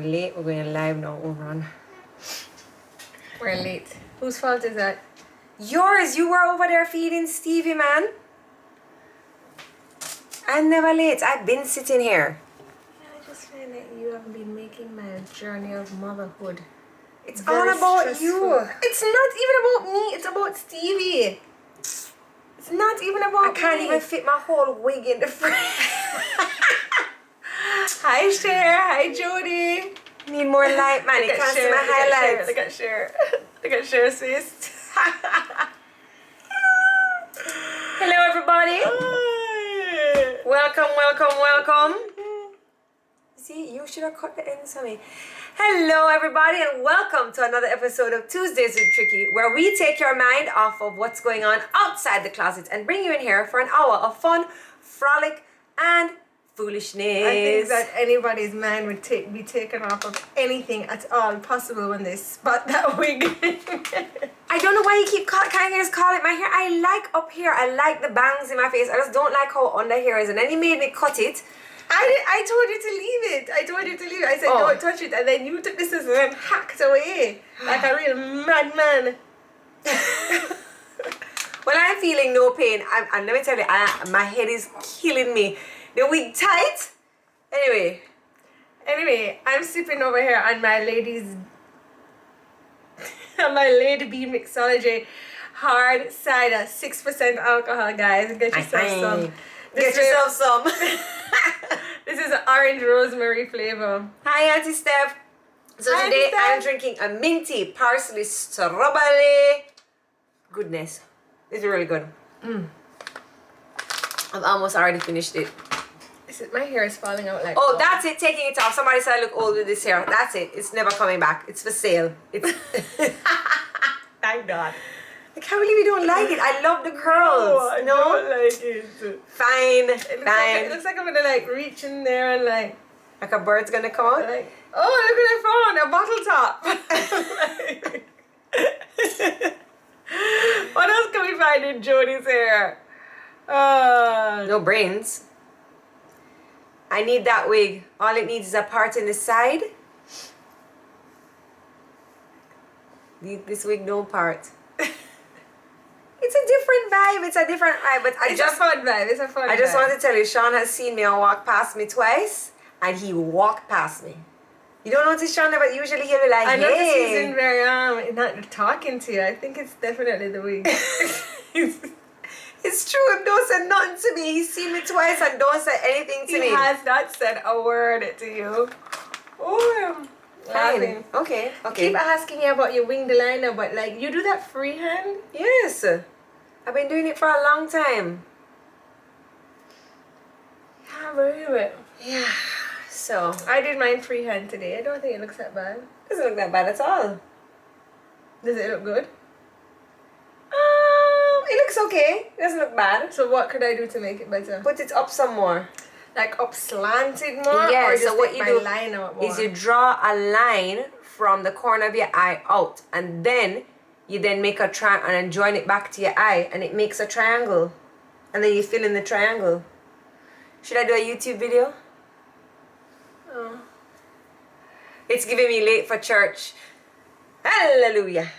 We're late. We're going live now. Over on. We're late. Whose fault is that? Yours. You were over there feeding Stevie, man. I'm never late. I've been sitting here. I just find that you haven't been making my journey of motherhood. It's very all about stressful. you. It's not even about me. It's about Stevie. It's not even about I can't me. even fit my whole wig in the frame. Hi, Cher. Hi, Jodi. Need more light, man. You can't see my highlights. Look at Cher. Look at Cher's face. Hello, everybody. Welcome, welcome, welcome. See, you should have cut the ends on me. Hello, everybody, and welcome to another episode of Tuesdays with Tricky, where we take your mind off of what's going on outside the closet and bring you in here for an hour of fun, frolic, and foolishness. I think that anybody's mind would be taken off of anything at all possible when they spot that wig. I don't know why you keep can't you just call it my hair. I like up here. I like the bangs in my face. I just don't like how under here is. And then he made me cut it. I told you to leave it. I said don't touch it, and then you took the scissors and hacked away like a real madman. Well, I'm feeling no pain. And let me tell you, my head is killing me. The wig tight. Anyway, I'm sipping over here on my Lady Bee Mixology hard cider, 6% alcohol, guys. Get yourself some. Get yourself some. This is an orange rosemary flavor. Hi, Auntie Steph. So Hi, today Auntie Steph. I'm drinking a minty parsley strawberry. Goodness, it's really good. I've almost already finished it. My hair is falling out like. Oh, that's it. Taking it off. Somebody said I look old with this hair. That's it. It's never coming back. It's for sale. It's. Thank God. I can't believe you don't like it. I love the curls. I don't like it. Fine. It looks like I'm gonna like reach in there and like a bird's gonna come out. like, oh, look at that phone, a bottle top. What else can we find in Jodi's hair? No brains. I need that wig. All it needs is a part in the side. This wig, no part. It's a different vibe. It's a different vibe. But It's a fun vibe. I just want to tell you, Sean has seen me and walked past me twice, and he walked past me. You don't notice Sean, but usually he'll be like, I noticed hey. he's in very not talking to you. I think it's definitely the wig. It's true. If don't say nothing to me, he's seen me twice and don't say anything to me. He has not said a word to you. Oh, Fine. Okay. Keep asking you about your wing liner, but like you do that freehand? Yes. I've been doing it for a long time. Can't believe it. Yeah. So I did mine freehand today. I don't think it looks that bad. doesn't look that bad at all. Does it look good? It looks okay. It doesn't look bad. So what could I do to make it better? Put it up some more. Like up slanted more? Yeah, or just so what make you my do line out more? is you draw a line from the corner of your eye out, and then you then make a triangle and then join it back to your eye, and it makes a triangle, and then you fill in the triangle. Should I do a YouTube video? Oh. It's giving me late for church. Hallelujah.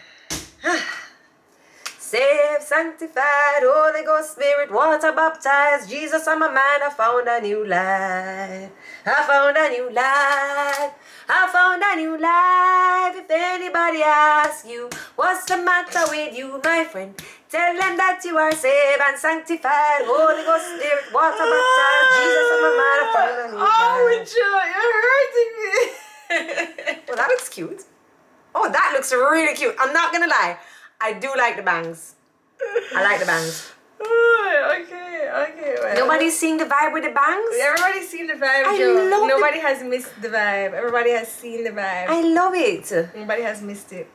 Saved, sanctified, Holy Ghost, Spirit, water baptized. Jesus, I'm a man, I found a new life. I found a new life. I found a new life. If anybody asks you, what's the matter with you, my friend? Tell them that you are saved and sanctified. Holy Ghost, Spirit, water baptized. Jesus, I'm a man, I found a new life. You're hurting me. Well, that looks cute. Oh, that looks really cute. I'm not gonna lie. I do like the bangs. I like the bangs. Okay. Well. Nobody's seeing the vibe with the bangs? Everybody's seen the vibe, I Joe. love Nobody has missed the vibe. Everybody has seen the vibe. I love it. Nobody has missed it.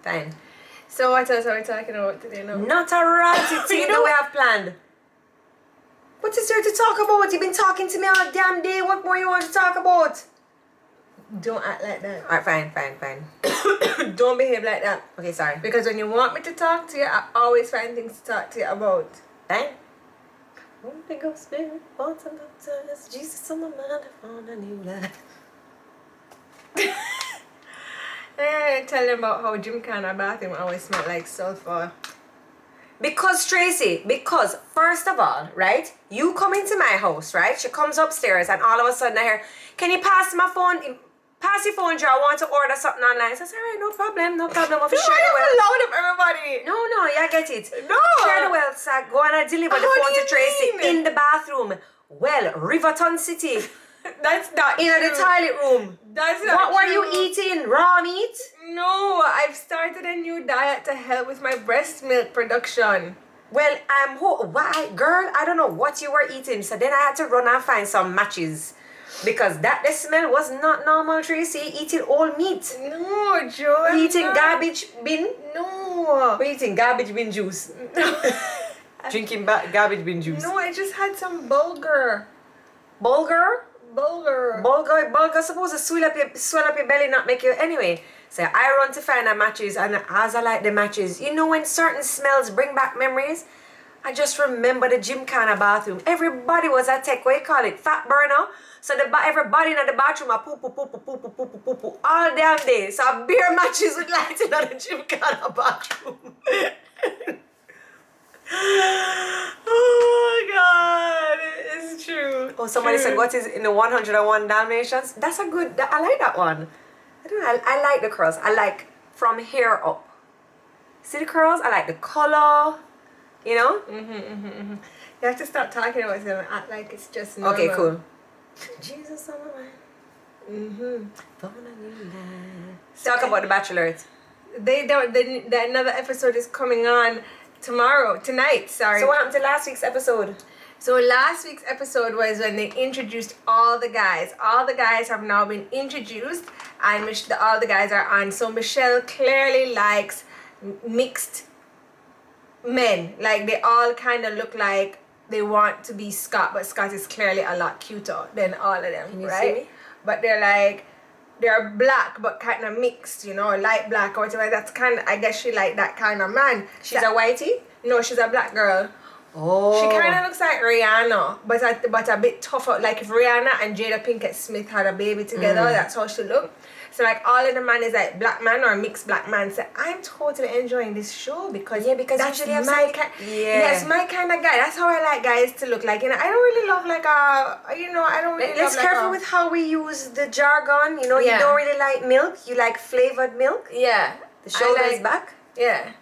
Fine. So what else are we talking about today? No. Not a ratty thing that we have planned. What is there to talk about? You've been talking to me all damn day. What more you want to talk about? Don't act like that. Alright, fine. Don't behave like that. Okay, sorry. Because when you want me to talk to you, I always find things to talk to you about. Fine. Holy Ghost, Spirit, water baptized. Jesus on my mind, I found a new life. I tell them about how Gymkhana bathroom always smell like sulfur? Because Tracy, first of all, right, you come into my house, right? She comes upstairs and all of a sudden I hear, can you pass my phone? Pass your phone, Joe. I want to order something online. So I said, all right, no problem. I'll share the wealth. Loud of everybody. No, yeah, I get it. No. Share the wealth. So I go and I deliver the phone to Tracy in the bathroom. Well, Riverton City. That's not in true. the toilet room. That's not What true. were you eating? Raw meat? No, I've started a new diet to help with my breast milk production. Well, why, girl? I don't know what you were eating. So then I had to run and find some matches. Because the smell was not normal, Tracy. Eating all meat. No, Joe. Eating garbage bin? No. We're eating garbage bin juice. Drinking garbage bin juice. No, I just had some bulgur. Bulgur? Bulgur supposed to swell up your belly, not make you anyway. So I run to find the matches, and as I like the matches, you know when certain smells bring back memories? I just remember the Gymkhana bathroom. Everybody was at what you call it, fat burner. So everybody in the bathroom a poop all damn day. So beer matches with lights in the Gymkhana bathroom. Oh my God, it's true. Oh, somebody said, what is in the 101 Dalmatians? That's a good, I like that one. I don't know, I like the curls. I like from here up. See the curls? I like the color, you know? You have to stop talking about them and act like it's just normal. Okay, cool. Jesus on my mind. Talk about the Bachelorette. Another episode is coming on tonight. So what happened to last week's episode? So last week's episode was when they introduced all the guys. All the guys have now been introduced, and all the guys are on. So Michelle clearly likes mixed men. Like they all kind of look like they want to be Scott, but Scott is clearly a lot cuter than all of them. Can you right? see me? But they're black but kind of mixed, you know, light black or whatever. That's kind of, I guess she like that kind of man. She's a whitey? No, she's a black girl. Oh. She kind of looks like Rihanna, but a bit tougher. Like if Rihanna and Jada Pinkett Smith had a baby together, that's how she looked. So like all of the man is like black man or mixed black man. So I'm totally enjoying this show because that's my kind. Yes, my kind of guy. That's how I like guys to look like. You know, I don't really love like I don't really. Let's love careful with how we use the jargon. You know, you don't really like milk. You like flavored milk. Yeah. The shoulder is back. Yeah.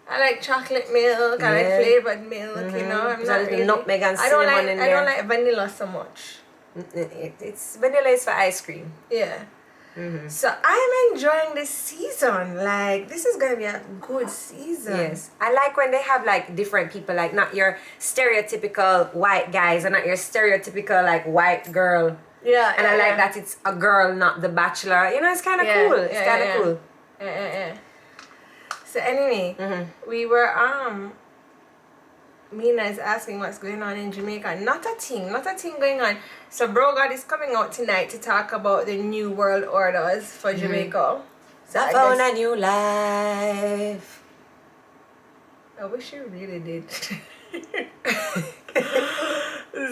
I like chocolate milk. I like flavored milk. You know, I'm not really. Nutmeg and cinnamon in there. I don't like vanilla so much. It's vanilla is for ice cream. Yeah. So I'm enjoying this season. Like this is gonna be a good season. Yes, I like when they have like different people, like not your stereotypical white guys and not your stereotypical like white girl. Yeah, and I like that it's a girl, not the Bachelor. You know, it's kind of cool. It's kind of cool. Yeah. So anyway, we were Mina is asking what's going on in Jamaica. Not a thing going on. So Bro God is coming out tonight to talk about the new world orders for Jamaica. So I found a new life. I wish you really did.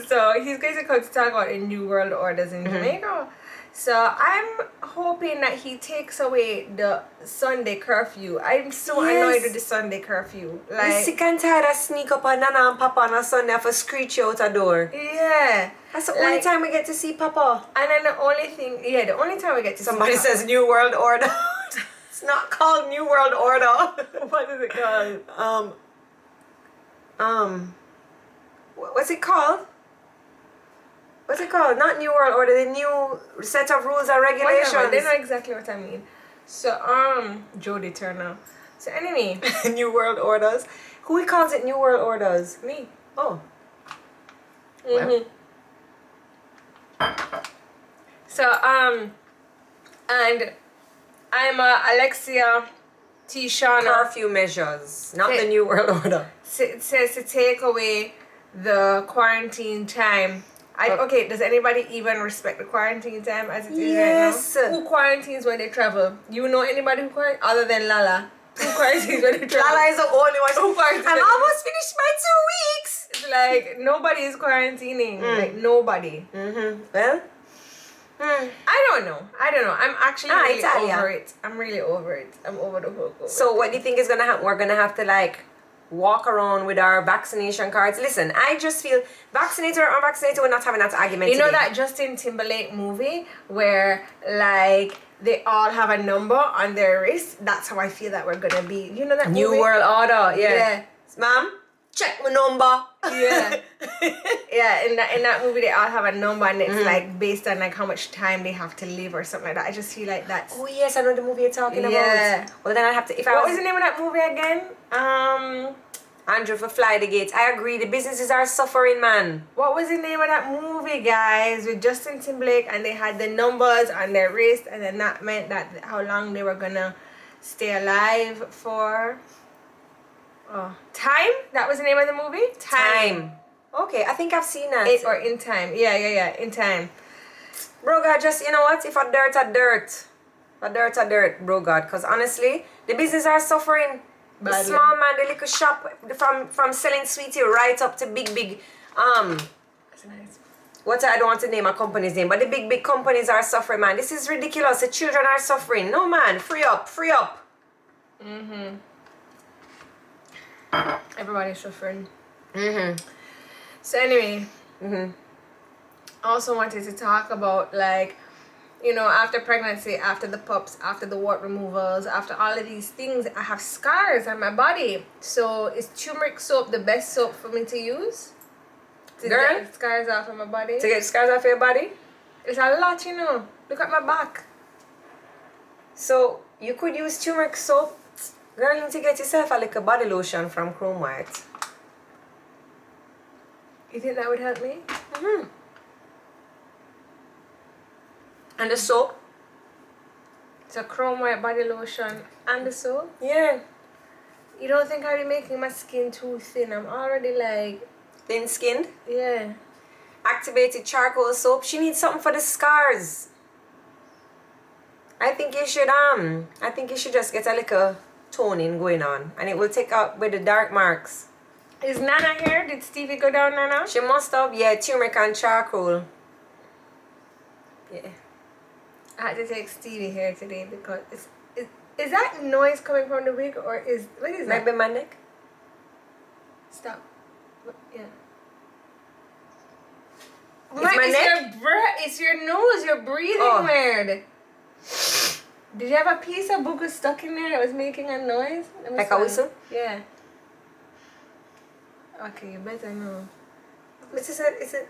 So he's going to come to talk about the new world orders in Jamaica. So I'm hoping that he takes away the Sunday curfew. I'm so annoyed with the Sunday curfew. Like, I'm sick and tired of sneak up on Nana and Papa on a Sunday for screech out a door. Yeah. That's the only time we get to see Papa. And then the only time we get to Somebody see Papa. says New World Order. It's not called New World Order. What is it called? What's it called? What's it called? Not New World Order, the new set of rules and regulations. Whatever, they know exactly what I mean. So, Jodi Turner. So anyway. New World Orders. Who calls it New World Orders? Me. Oh. Well. So, and I'm Alexia T. Shauna. Curfew measures, not the New World Order. It says to take away the quarantine time. Okay, does anybody even respect the quarantine time as it is right now? Who quarantines when they travel? You know anybody who quarantines other than Lala? Who quarantines when they travel? Lala is the only one who quarantines. I'm almost finished my 2 weeks. It's like nobody is quarantining. Like nobody. Well, I don't know. I'm actually really Italia. over it. I'm really over it. I'm over the whole COVID. So what do you think is gonna happen? We're gonna have to like walk around with our vaccination cards. Listen, I just feel vaccinated or unvaccinated, we're not having that argument. You know today. that Justin Timberlake movie where like they all have a number on their wrist? That's how I feel that we're gonna be. You know that New movie? World Order, yeah. Yeah. Ma'am, check my number. Yeah. Yeah, in that movie they all have a number and it's like based on like how much time they have to live or something like that. I just feel like that's Oh yes, I know the movie you're talking Yeah. about. Well then I have to What was the name of that movie again? Andrew for Fly the Gates. I agree, the businesses are suffering, man. What was the name of that movie, guys, with Justin Timberlake and they had the numbers on their wrist and then that meant that how long they were gonna stay alive for. Oh, Time? That was the name of the movie? Time. Okay, I think I've seen that. Or In Time. Yeah, In Time. Bro God, just, you know what? If a dirt, a dirt. A dirt, a dirt, bro God. Because honestly, the business are suffering. The Badly. small man, the little shop, from selling sweetie right up to big, That's nice. what I don't want to name a company's name, but the big companies are suffering, man. This is ridiculous. The children are suffering. No, man. Free up, free up. Everybody's suffering. Mm-hmm. So anyway, Mm-hmm. I also wanted to talk about like, you know, after pregnancy, after the pups, after the wart removals, after all of these things, I have scars on my body. So is turmeric soap the best soap for me to use? To Girl? get scars off of my body? To get scars off your body? It's a lot, you know. Look at my back. So, you could use turmeric soap. Girl, you need to get yourself a little body lotion from Chrome White. You think that would help me? Mm-hmm. And the soap? So chrome white body lotion and the soap? Yeah. You don't think I'll be making my skin too thin? I'm already like, Thin skinned. yeah. Activated charcoal soap. She needs something for the scars. I think you should just get a little toning going on. And it will take out with the dark marks. Is Nana here? Did Stevie go down, Nana? She must have, yeah, turmeric and charcoal. Yeah. I had to take Stevie here today because is that noise coming from the wig or is what is that? Might be my neck. Stop. Yeah. It's my it's neck? your breath. It's your nose. You're breathing Oh. weird. Did you have a piece of buku stuck in there that was making a noise? Let me Like a see. whistle? Yeah. Okay, you better know. Is it?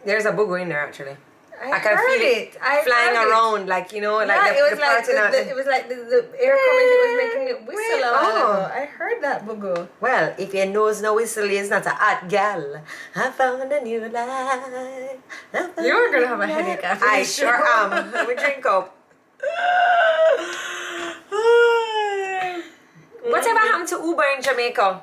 There's a booger in there actually. I can heard feel it. I Flying heard it. around like, you know, like Yeah, the it was like parting out. it was like the air coming. It was making it whistle a while Oh. ago. I heard that bugu. Well, if your nose no whistle is not a hot gal, I found a new life. You're gonna have a headache after I this sure show. am. Let me drink up. Whatever happened to Uber in Jamaica?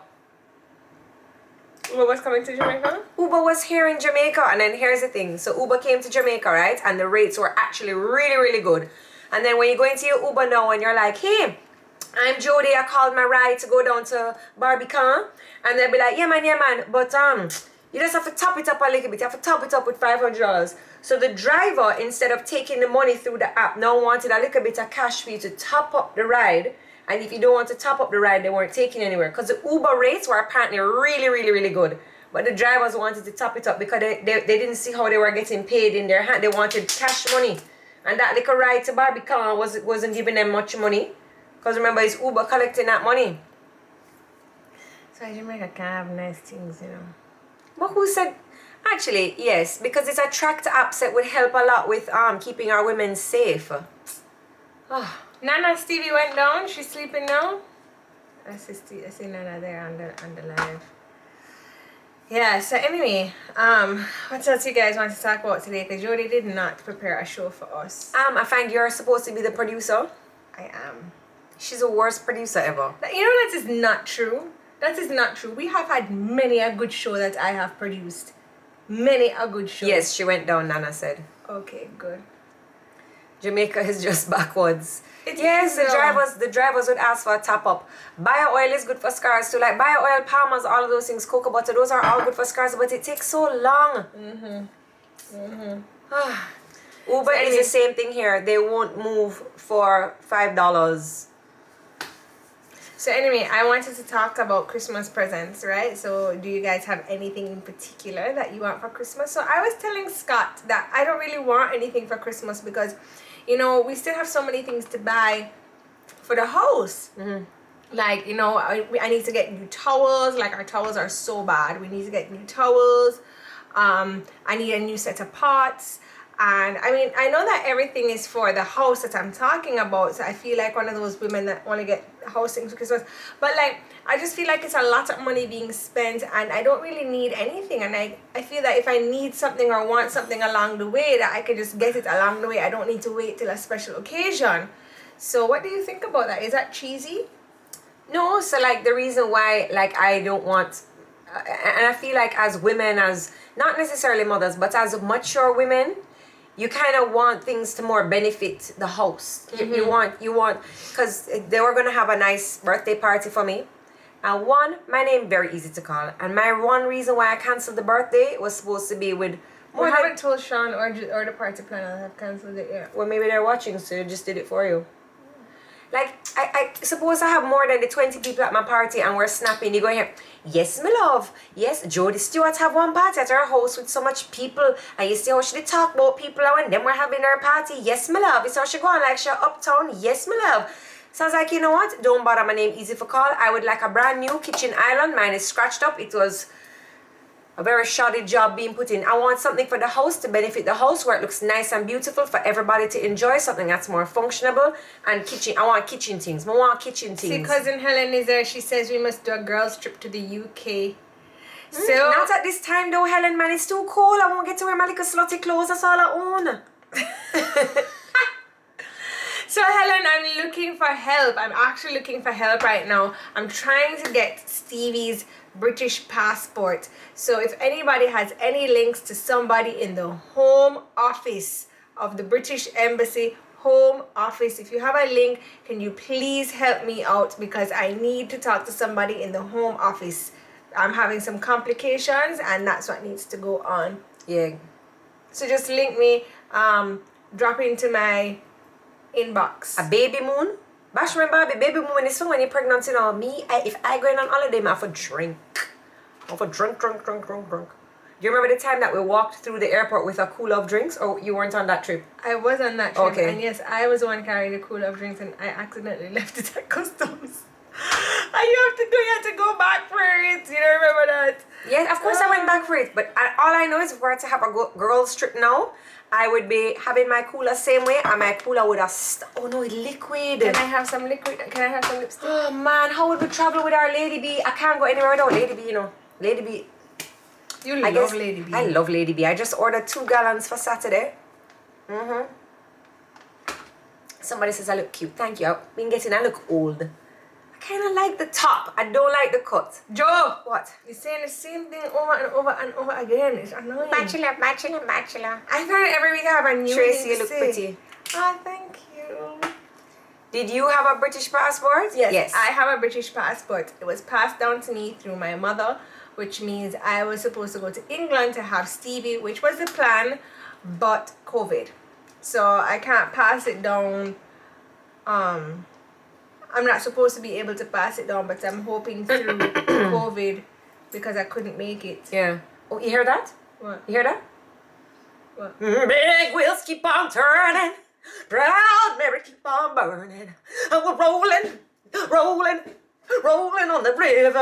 What was coming to Jamaica? Uber was here in Jamaica, and then here's the thing. So Uber came to Jamaica, right? And the rates were actually really, really good. And then when you go into your Uber now and you're like, hey, I'm Jodi, I called my ride to go down to Barbican. And they'll be like, yeah man, but you just have to top it up a little bit. You have to top it up with $500. So the driver, instead of taking the money through the app, now wanted a little bit of cash for you to top up the ride. And if you don't want to top up the ride, they weren't taking anywhere. Because the Uber rates were apparently really, really, really good. But the drivers wanted to top it up because they didn't see how they were getting paid in their hand. They wanted cash money. And that little ride to Barbican wasn't giving them much money. Because remember, it's Uber collecting that money. So Jamaica can have nice things, you know. But who said... Actually, yes. Because it's a tracked app that would help a lot with keeping our women safe. Oh. Nana Stevie went down. She's sleeping now. I see Nana there on the live. Yeah, so anyway, what else you guys want to talk about today? Because Jodi did not prepare a show for us. I find you're supposed to be the producer. I am. She's the worst producer ever. You know, that is not true. That is not true. We have had many a good show that I have produced. Many a good show. Yes, she went down, Nana said. Okay, good. Jamaica is just backwards. It Yes, is, the drivers would ask for a top up. Bio oil is good for scars too. Like bio oil, palmers, all of those things, cocoa butter, those are all good for scars, but it takes so long. Uber is the same thing here. They won't move for $5. So anyway, I wanted to talk about Christmas presents, right? So do you guys have anything in particular that you want for Christmas? So I was telling Scott that I don't really want anything for Christmas because, you know, we still have so many things to buy for the house. Like, you know, I need to get new towels. Like, our towels are so bad. We need to get new towels. I need a new set of pots. And I mean, I know that everything is for the house that I'm talking about. So I feel like one of those women that want to get house things for Christmas. But like, I just feel like it's a lot of money being spent and I don't really need anything. And I feel that if I need something or want something along the way, that I can just get it along the way. I don't need to wait till a special occasion. So what do you think about that? Is that cheesy? No, so like the reason why like I don't want, and I feel like as women, as not necessarily mothers, but as mature women, you kind of want things to more benefit the house. You want, because they were going to have a nice birthday party for me. And one, my name very easy to call. And my one reason why I canceled the birthday was supposed to be with more. We haven't told Sean or the party planner have canceled it yet. Well, maybe they're watching, so they just did it for you. Like, I suppose I have more than the 20 people at my party and we're snapping. You go here, yes, my love. Yes, Jodi Stewart have one party at her house with so much people. And you see how she did talk about people and when them were having her party. Yes, my love. It's how she go on like she uptown. Yes, my love. So I was like, you know what? Don't bother, my name easy for call. I would like a brand new kitchen island. Mine is scratched up. It was a very shoddy job being put in. I want something for the house to benefit the house where it looks nice and beautiful for everybody to enjoy, something that's more functional. And kitchen, I want kitchen things. I want kitchen things. See, cousin Helen is there. She says we must do a girls trip to the UK. So not at this time though, Helen, man. It's too cold. I won't get to wear my little slutty clothes. That's all I own. So Helen, I'm looking for help. I'm actually looking for help right now. I'm trying to get Stevie's British passport. So if anybody has any links to somebody in the home office of the British Embassy home office, if you have a link, can you please help me out because I need to talk to somebody in the home office. I'm having some complications and that's what needs to go on. Yeah. So just link me, drop into my inbox. A baby moon? Bash remember baby moon is so when you're pregnant, you know, if I going on holiday, I have to drink. I have to drink. Do you remember the time that we walked through the airport with a cooler of drinks, or you weren't on that trip? I was on that trip, okay. And yes, I was the one carrying the cooler of drinks, and I accidentally left it at customs. And you have to go back for it. You don't remember that? Yeah, of course I went back for it. But all I know is if we were to have a girls trip now, I would be having my cooler same way, and my cooler would have oh no, it's liquid. Can I have some liquid? Can I have some lipstick? Oh man, how would we travel with our Lady Bee? I can't go anywhere without Lady Bee, you know. Lady Bee. You love Lady Bee. I love Lady Bee. I just ordered 2 gallons for Saturday. Somebody says I look cute. Thank you. I've been getting, I look old. I kind of like the top. I don't like the cut. Joe! What? You're saying the same thing over and over and over again. It's annoying. Bachelor. I find every week I have a new Tracy, thing you to look say. pretty. Oh, thank you. Did you have a British passport? Yes. I have a British passport. It was passed down to me through my mother, which means I was supposed to go to England to have Stevie, which was the plan, but COVID. So I can't pass it down. I'm not supposed to be able to pass it down, but I'm hoping through COVID because I couldn't make it. Yeah. Oh, you hear that? What? You hear that? What? Big wheels keep on turning. Proud Mary keep on burning. And we're rolling on the river.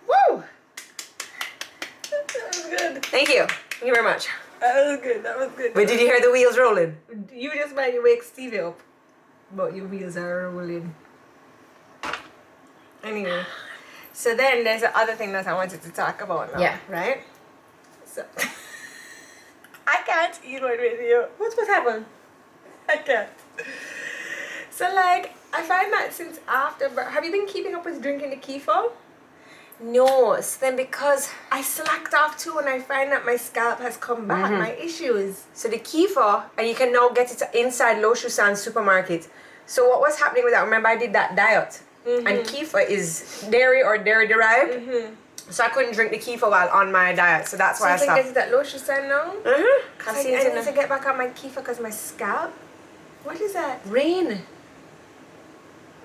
Woo! That was good. Thank you. Thank you very much. That was good. But did you hear the wheels rolling? You just might wake Stevie up, but your wheels are rolling. Anyway, so then there's the other thing that I wanted to talk about now. Yeah. Right? So, I can't eat on radio. What happened? I can't. So like, I find that since after have you been keeping up with drinking the kefir? No, it's then because I slacked off too and I find that my scalp has come back, my issues. so the kefir, and you can now get it inside Lo Shusan supermarket. So what was happening with that? Remember, I did that diet, and kefir is dairy or dairy derived. So I couldn't drink the kefir while on my diet. So that's why I So you stopped. can get that lotion stand now? I've I seen it in need to get back on my kefir because my scalp. What is that? Rain.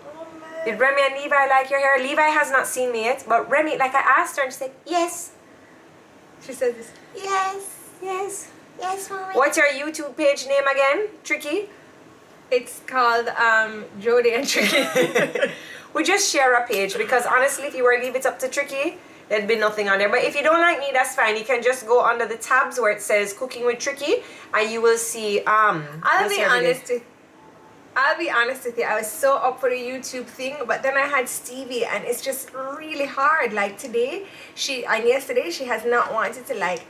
Oh man. Did Remy and Levi like your hair? Levi has not seen me yet, but Remy, like I asked her, and she said yes. She said this. Yes, yes. Yes, mommy. What's your YouTube page name again? Tricky? It's called Jodi and Tricky. We just share a page because honestly, if you were to leave it up to Tricky, there'd be nothing on there. But if you don't like me, that's fine. You can just go under the tabs where it says Cooking with Tricky, and you will see. I'll be honest with you. I was so up for the YouTube thing, but then I had Stevie, and it's just really hard. Like today, yesterday she has not wanted to like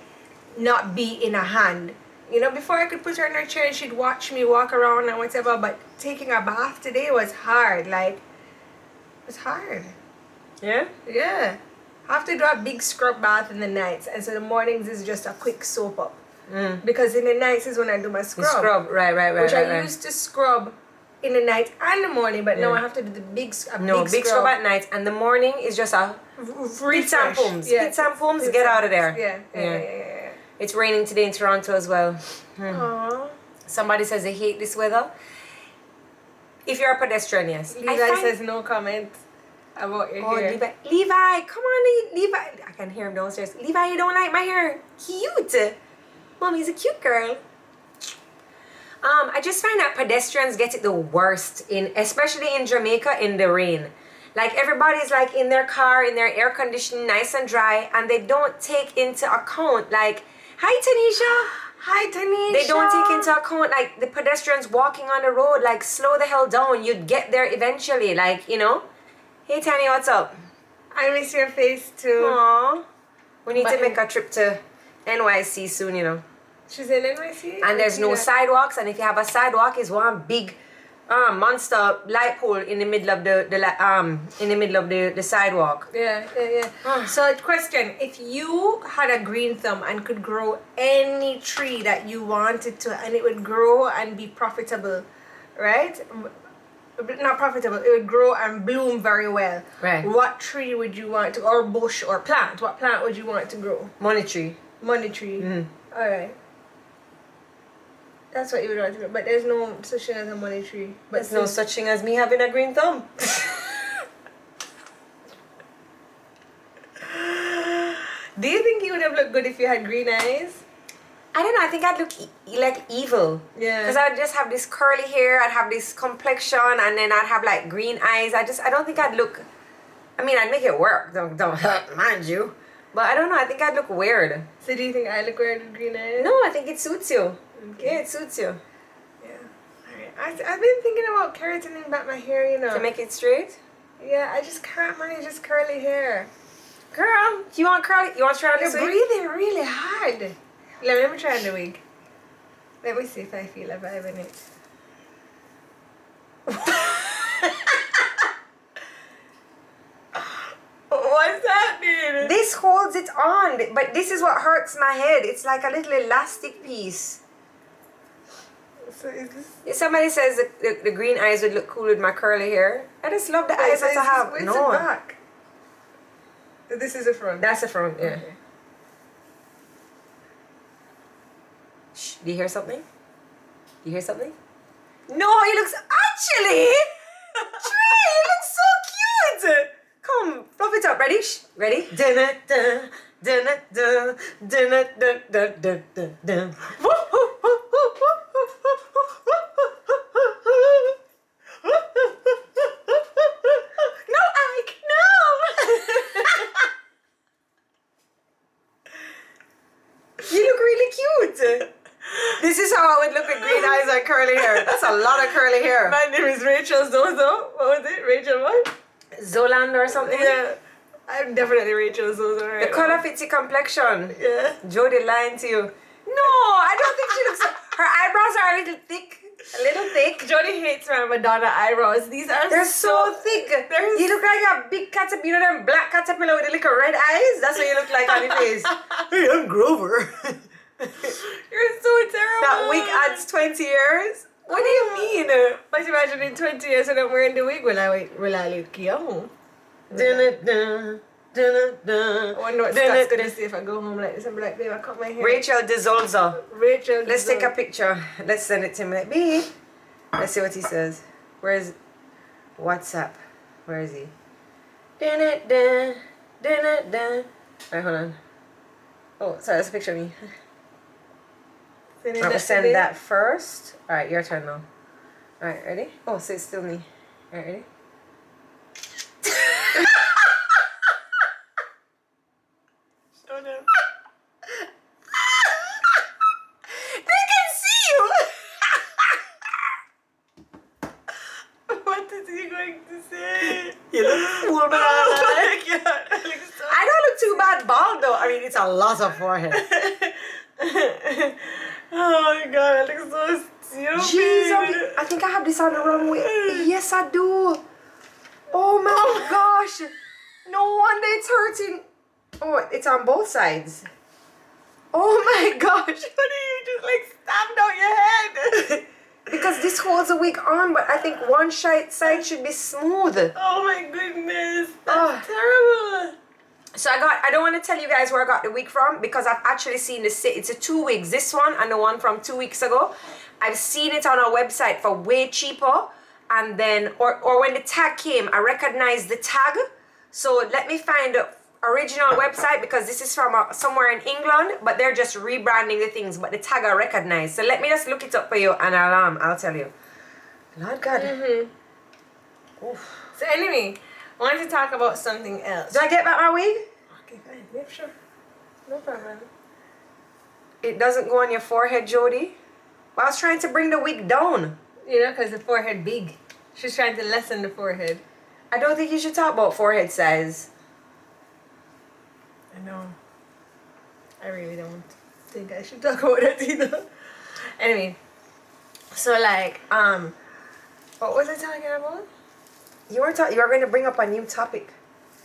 not be in a hand. You know, before I could put her in her chair and she'd watch me walk around and whatever. But taking a bath today was hard. Like, it was hard. Yeah. Yeah. I have to do a big scrub bath in the nights, and so the mornings is just a quick soap up. Because in the nights is when I do my scrub. The scrub, right. Which I used to scrub in the night and the morning, but now I have to do the big scrub at night, and the morning is just a pits and pums. Yeah, Pits and pums, get out of there. Yeah. It's raining today in Toronto as well. Aww. Somebody says they hate this weather. If you're a pedestrian, yes. Levi says no comment about your hair. Levi, come on, Levi. I can hear him downstairs. Levi, you don't like my hair? Cute. Mommy's a cute girl. I just find that pedestrians get it the worst especially in Jamaica in the rain. Like everybody's like in their car, in their air conditioning, nice and dry, and they don't take into account like, hi Tanisha. Hi Tanisha. They don't take into account like the pedestrians walking on the road, like slow the hell down. You'd get there eventually, like, you know. Hey Tanya, what's up? I miss your face too. Aww. We need to make a trip to NYC soon, you know. She's in NYC? And there's no sidewalks, and if you have a sidewalk, it's one big monster light pole in the middle of the sidewalk. Yeah. So question, if you had a green thumb and could grow any tree that you wanted to, and it would grow and be profitable, right? Not profitable, it would grow and bloom very well. Right. What tree would you want to, or bush or plant, what plant would you want to grow? Money tree. Money tree. Alright. That's what you would want to grow, but there's no such thing as a money tree. But there's no such thing as me having a green thumb. Do you think you would have looked good if you had green eyes? I don't know, I think I'd look like evil. Yeah. Because I'd just have this curly hair, I'd have this complexion, and then I'd have like green eyes. I don't think I'd look, I mean, I'd make it work, don't mind you. But I don't know, I think I'd look weird. So do you think I look weird with green eyes? No, I think it suits you. Okay. Yeah, it suits you. Yeah. Alright. I've been thinking about keratoning back my hair, you know. To make it straight? Yeah, I just can't manage just curly hair. Girl, you want curly? You want to try this You're wig? breathing really hard. Let me try the wig. Let me see if I feel a vibe in it. What's happening? This holds it on, but this is what hurts my head. It's like a little elastic piece. So is this... If somebody says the green eyes would look cool with my curly hair, I just love the eyes that I have. Where's No. the back? This is the front. That's the front, yeah. Okay. Shh, do you hear something? Do you hear something? No, he looks actually. Trey, he looks so cute. Come, fluff it up. Ready? Shh. Ready? Dun dun dun dun dun dun dun dun dun dun. No, Ike, no. You look really cute. This is how I would look with green eyes and curly hair. That's a lot of curly hair. My name is Rachel Zozo. What was it? Rachel what? Zoland or something? Yeah. I'm definitely Rachel Zozo right The color fits your complexion. Yeah. Jodi lying to you. No, I don't think she looks... Her eyebrows are a little thick. A little thick. Jodi hates my Madonna eyebrows. They're so thick. You look like a big caterpillar, you know them black caterpillar with the little red eyes? That's what you look like on your face. Hey, I'm Grover. You're so terrible. That wig adds 20 years. What do you mean? But imagine in 20 years when I'm wearing the wig, will I look young? Dun-dun-dun, dun-dun-dun, I wonder what Scott's going to say if I go home like this and be like, babe, I cut my hair. Rachel D'Souza. Rachel Let's take a D'Souza. picture. Let's send it to him. Like, B. Let's see what he says. Where's WhatsApp? Where is he? Dun-dun-dun, dun-dun-dun. Alright, hold on. Oh, sorry, that's a picture of me. Sending I will that send today. that first. Alright, your turn now. Alright, ready? Oh, so it's still me. Alright, ready? Show them. They can see you! What is he going to say? You look cool, man. Oh my god. I look so I don't look too bad bald though. I mean, it's a lot of forehead. Oh my god, I look so stupid. Jeez, I think I have this on the wrong way. Yes, I do. Oh my gosh. No wonder it's hurting. Oh, it's on both sides. Oh my gosh. What do you just like stabbed out your head? Because this holds the wig on, but I think one side should be smooth. Oh my goodness. That's Oh. terrible. So I don't want to tell you guys where I got the wig from because I've actually seen this. It's a 2 wigs, this one and the one from 2 weeks ago. I've seen it on our website for way cheaper, and then or when the tag came, I recognized the tag. So let me find the original website because this is from somewhere in England, but they're just rebranding the things, but the tag I recognize. So let me just look it up for you and I'll tell you. Lord God. Oof. So anyway, I wanted to talk about something else. Do I get back my wig? Okay, fine. Yeah, sure. No problem. It doesn't go on your forehead, Jodi. Well, I was trying to bring the wig down. You know, because the forehead big. She's trying to lessen the forehead. I don't think you should talk about forehead size. I know. I really don't think I should talk about that either. Anyway, so like, what was I talking about? You were going to bring up a new topic.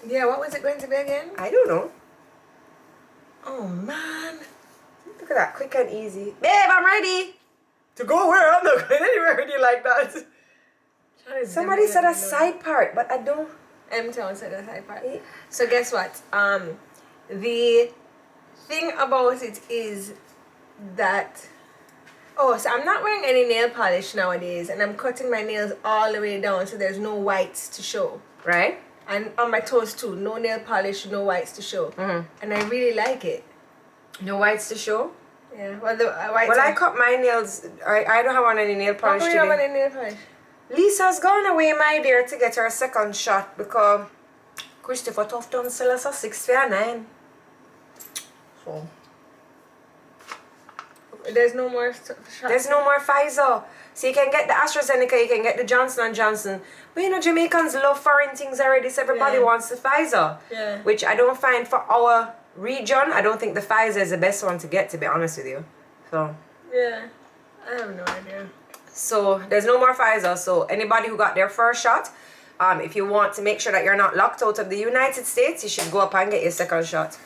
Yeah, what was it going to be again? I don't know. Oh man. Look at that, quick and easy. Babe, I'm ready to go where? I'm not going anywhere with you like that. Somebody said a side part, but I don't. M-Town said a side part. So guess what? The thing about it is that so I'm not wearing any nail polish nowadays, and I'm cutting my nails all the way down so there's no whites to show. Right? And on my toes too, no nail polish, no whites to show. And I really like it. No whites to show? Yeah, well the whites. Well, I cut my nails. I don't have on any nail How polish come you don't have today. any nail polish? Lisa's gone away, my dear, to get her second shot because Christopher Tufton sell us a 6 for 9. So There's no more shots. there's no more Pfizer. So you can get the AstraZeneca, you can get the Johnson & Johnson. But you know, Jamaicans love foreign things already, so everybody Yeah. wants the Pfizer. Yeah. Which I don't find for our region. I don't think the Pfizer is the best one to get, to be honest with you. So Yeah. I have no idea. So there's no more Pfizer. So anybody who got their first shot, if you want to make sure that you're not locked out of the United States, you should go up and get your second shot.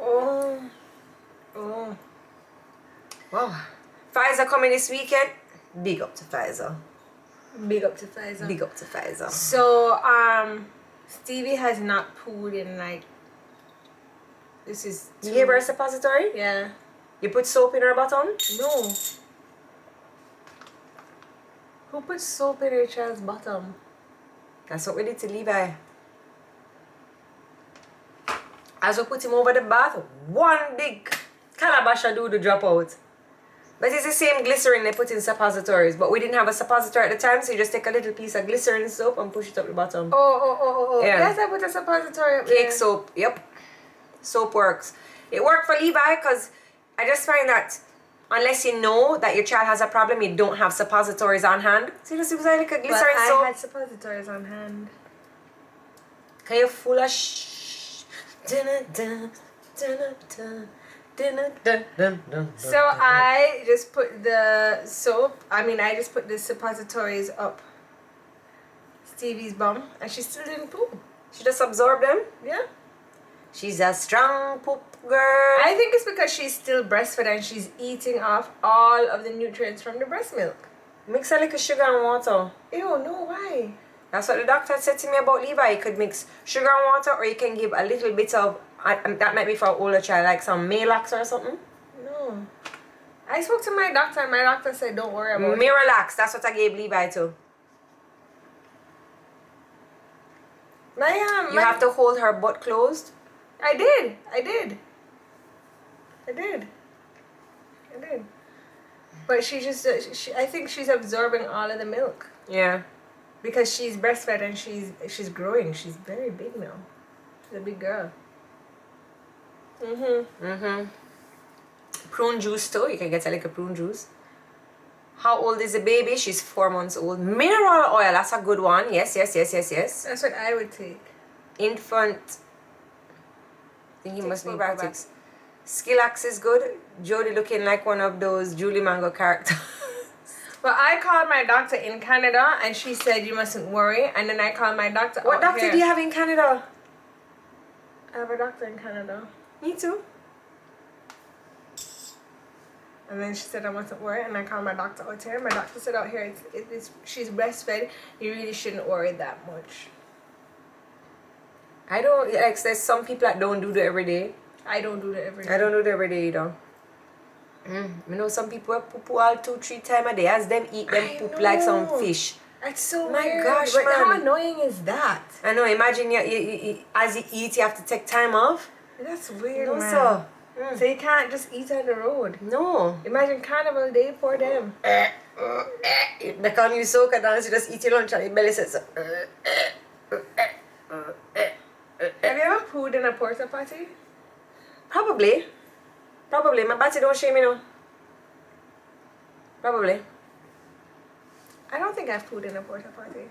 Oh. Wow. Pfizer coming this weekend. Big up to Pfizer. Big up to Pfizer. Big up to Pfizer. So, Stevie has not pooed in like. This is. You gave her a suppository? Yeah. You put soap in her bottom? No. Who put soap in her child's bottom? That's what we did to Levi. As we put him over the bath, one big calabash of doodle drop out. But it's the same glycerin they put in suppositories. But we didn't have a suppository at the time, so you just take a little piece of glycerin soap and push it up the bottom. Oh. Yeah. Yes, I put a suppository up Cake there. soap, yep. Soap works. It worked for Levi because I just find that unless you know that your child has a problem, you don't have suppositories on hand. So you just use like a But glycerin I soap. had suppositories on hand. Can you full of shh? Dun-dun-dun, dun-dun-dun, dun-dun-dun-dun-dun. So I just put the soap, I just put the suppositories up Stevie's bum, and she still didn't poop. She just absorbed them. Yeah. She's a strong poop girl. I think it's because she's still breastfed and she's eating off all of the nutrients from the breast milk. Mix a little sugar and water. Ew, no, why? That's what the doctor said to me about Levi. You could mix sugar and water, or you can give a little bit of, that might be for an older child, like some Melax or something. No. I spoke to my doctor and my doctor said don't worry about it. Miralax, that's what I gave Levi to. You have to hold her butt closed. I did. But she just, I think she's absorbing all of the milk. Yeah. Because she's breastfed and she's growing. She's very big now. She's a big girl. Prune juice too. You can get a little prune juice. How old is the baby? She's 4 months old. Mineral oil, that's a good one. Yes. That's what I would take. Infant. I think he must be probiotics. Skillax is good. Jodi looking like one of those Julie Mango characters. Well, I called my doctor in Canada and she said you mustn't worry. And then I called my doctor. What doctor do you have in Canada? I have a doctor in Canada. Me too. And then she said I mustn't worry, and I called my doctor out here. My doctor said out here she's breastfed. You really shouldn't worry that much. I don't, like, there's some people that don't do that every day. I don't do that every day. I don't do that every day either. You know some people poo all 2-3 times a day. As them eat them poop like some fish. That's so my weird. gosh, but man. How annoying is that? I know, imagine you as you eat you have to take time off. That's weird, No, man. so. So you can't just eat on the road. No. Imagine Carnival Day for them. They call you soca dance, you just eat your lunch and your belly says Have you ever pooed in a porta potty? Probably. My body don't shame me no. Probably. I don't think I've pooed in a porta potty.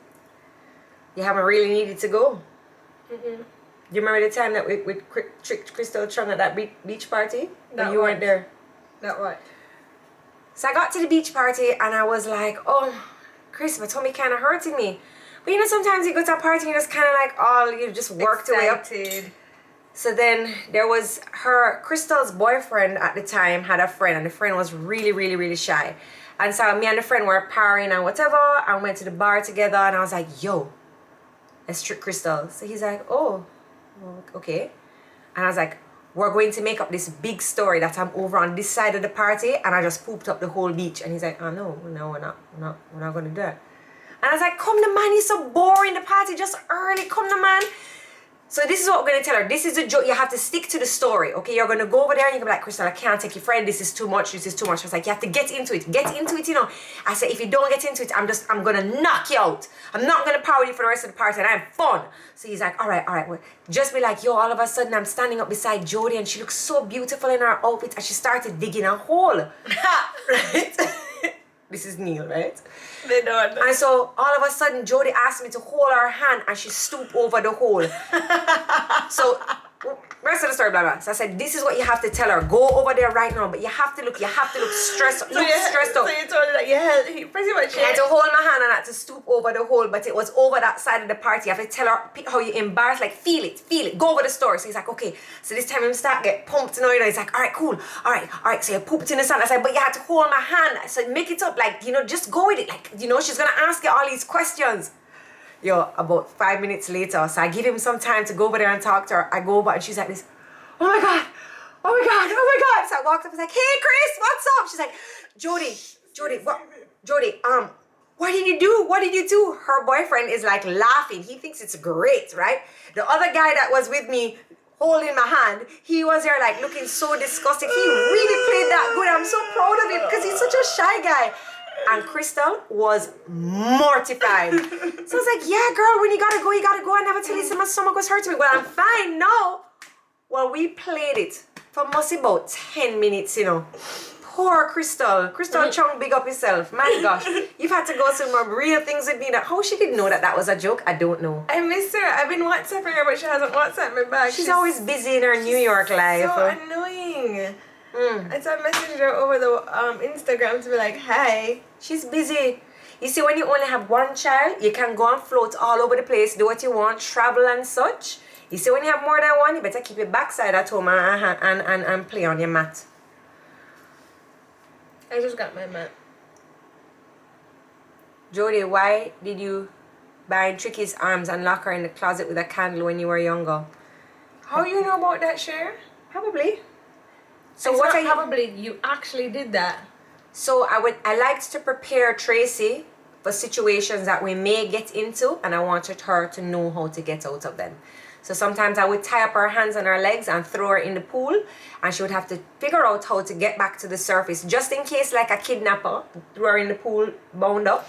You haven't really needed to go. Mm-mm. Do you remember the time that we tricked Crystal Chung at that beach party? That you weren't there. That what? So I got to the beach party and I was like, oh, Chris, my tummy kind of hurting me. But you know, sometimes you go to a party and you just kind of like, you just worked your way up. So then there was Crystal's boyfriend at the time had a friend, and the friend was really, really, really shy. And so me and the friend were partying and whatever, and went to the bar together, and I was like, yo, let's trick Crystal. So he's like, oh, well, okay. And I was like, we're going to make up this big story that I'm over on this side of the party and I just pooped up the whole beach. And he's like, oh no, we're not going to do that. And I was like, come the man, he's so boring, the party just early, come the man. So this is what we're going to tell her. This is a joke. You have to stick to the story, okay? You're going to go over there and you're going to be like, Crystal, I can't take your friend. This is too much. I was like, you have to get into it. Get into it, you know. I said, if you don't get into it, I'm going to knock you out. I'm not going to power you for the rest of the party and I'm fun. So he's like, all right. Well, just be like, yo, all of a sudden I'm standing up beside Jodi and she looks so beautiful in her outfit and she started digging a hole. Right? This is Neil, right? They don't. And so all of a sudden Jodi asked me to hold her hand and she stooped over the hole. So rest of the story, blah blah. So I said, this is what you have to tell her. Go over there right now, but you have to look stressed. Stressed out. So you told her that, yeah, he pretty much. I had to hold my hand and I had to stoop over the hole, but it was over that side of the party. You have to tell her how you embarrassed, like feel it. Go over the store. So he's like, okay. So this time him start get pumped, you know. He's like, all right, cool. All right. So you pooped in the sand. I said, but you had to hold my hand. I said, make it up, like, you know, just go with it. Like, you know, she's gonna ask you all these questions. Yo, about 5 minutes later, so I give him some time to go over there and talk to her. I go over and she's like this, oh my god. So I walked up and was like, hey Chris, what's up? She's like, Jodi, what did you do? Her boyfriend is like laughing. He thinks it's great, right? The other guy that was with me holding my hand, he was there like looking so disgusted. He really played that good. I'm so proud of him because he's such a shy guy. And Crystal was mortified. So I was like, yeah, girl, when you gotta go. I never tell you my stomach was hurting me. Well, I'm fine now. Well, we played it for mostly about 10 minutes, you know. Poor Crystal. Crystal Chung, big up yourself. My gosh. You've had to go through some real things with me. How she didn't know that was a joke, I don't know. I miss her. I've been WhatsApping her, but she hasn't WhatsApped me back. She's always busy in her New York life. So annoying. And so I messaged her over the Instagram to be like, hey. She's busy. You see, when you only have one child, you can go and float all over the place, do what you want, travel and such. You see, when you have more than one, you better keep your backside at home and play on your mat. I just got my mat. Jodi, why did you bind Tricky's arms and lock her in the closet with a candle when you were younger? How you know about that, Cher? Probably. So It's what not are you... probably, you actually did that. So I liked to prepare Tracy for situations that we may get into, and I wanted her to know how to get out of them. So sometimes I would tie up her hands and her legs and throw her in the pool, and she would have to figure out how to get back to the surface, just in case like a kidnapper threw her in the pool bound up.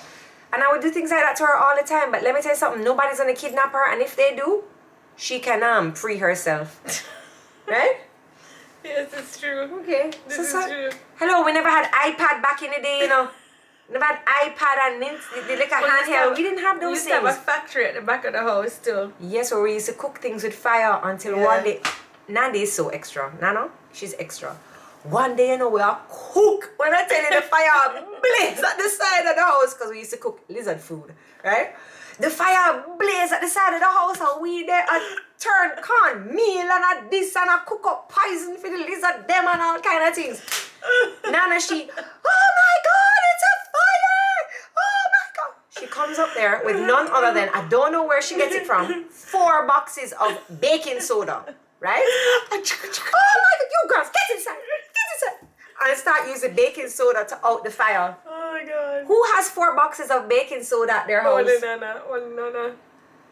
And I would do things like that to her all the time. But let me tell you something, nobody's gonna kidnap her, and if they do, she can free herself. Right? Yes, it's true. Okay. This is true. Hello, we never had iPad back in the day, you know. Never had iPad and the like a handheld. We didn't have those things. We used to have a factory at the back of the house too. Yes, where we used to cook things with fire until one day. Nana is so extra. Nana, she's extra. One day, you know, we are cook. When I tell you the fire blaze at the side of the house, because we used to cook lizard food, right? The fire blaze at the side of the house, and we there and turn corn meal and a this and a cook up poison for the lizard them and all kind of things. Nana, she, oh my God, it's a fire! Oh my God! She comes up there with none other than, I don't know where she gets it from, 4 boxes of baking soda, right? Oh my God, you girls, get inside! Get inside! And start using baking soda to out the fire. Oh my God. Who has 4 boxes of baking soda at their house? Only Nana. Only Nana.